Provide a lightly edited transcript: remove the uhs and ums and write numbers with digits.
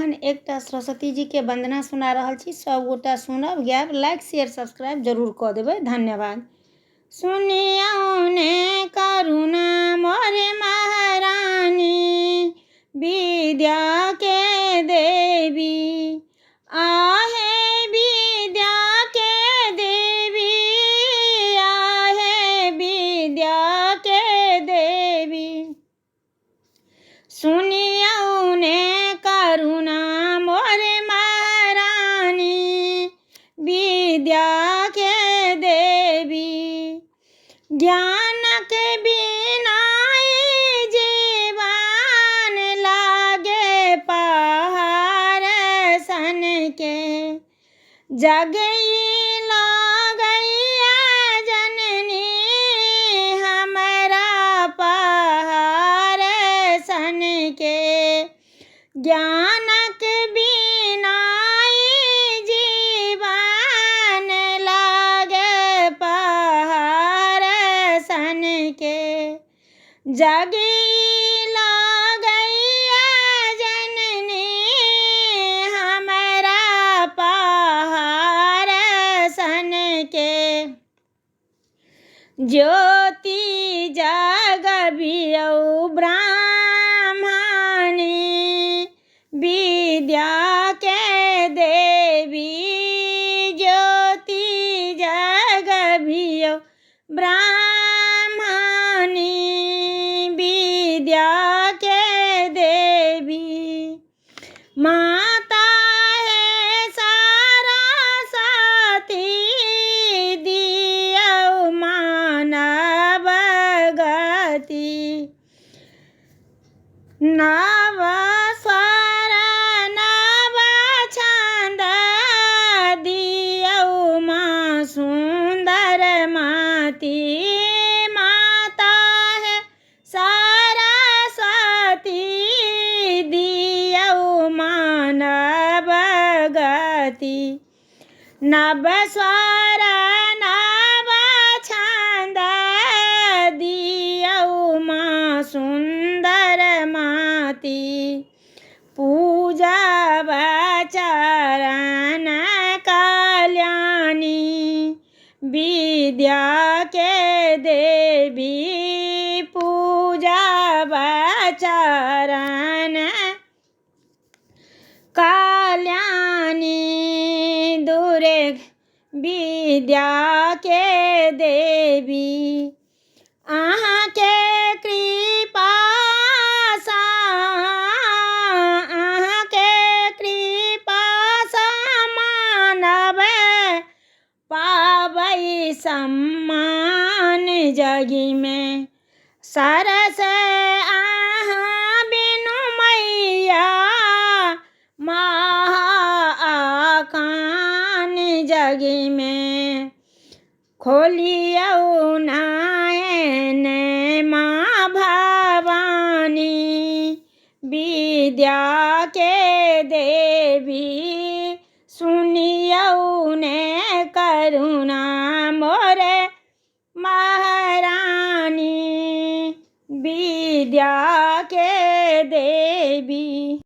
अखन एकटा सरस्वती जी के वंदना सुना रहल छी। सब गोटा सुनब, गायब, लाइक शेयर सब्सक्राइब जरूर कऽ देबै। धन्यवाद। सुनियौ ने करुणा मोरे महारानी, विद्या के देवी, आहे विद्या के देवी, आहे विद्या के देवी। सुनियौ ने करुणा मोरे महारानी, विद्या के देवी। ज्ञान के बिना ई जीवन लागे पहाड़ सन के, जग ई लागैया जननी हमरा पहाड़ सन के। ज्ञानक बिना ई जीवन लागे पहाड़ सन के, जग ई लागैया जननी हमरा पहाड़ सन के। ज्योति जगबियौ ब्राह्मणी, विद्या के देवी। ज्योति जगबियौ ब्राह्मणी, विद्या के देवी। माता है सरस्वती, दियौ मानव गति। नव स्वर नव छंद, दियौ माँ सुंदर माती। माता है सरस्वती, दियौ मानव गति। नव स्वर नव छंद, दियौ माँ सुंदर माती। पूजब चरण कल्याणी, विद्या के देवी। पूजब चरण कल्याणी, दुर्गे विद्या के देवी। अहाँ के कृपा सा, अहाँ के कृपा सा मानव पाबै सम्मान जगी में। सरस अहाँ बिनु मैया, महा आकान जगी में। खोलियौ नयन माँ भवानी, विद्या के देवी। सुनियौ ने करुणा मोरे महारानी, विद्या के देवी।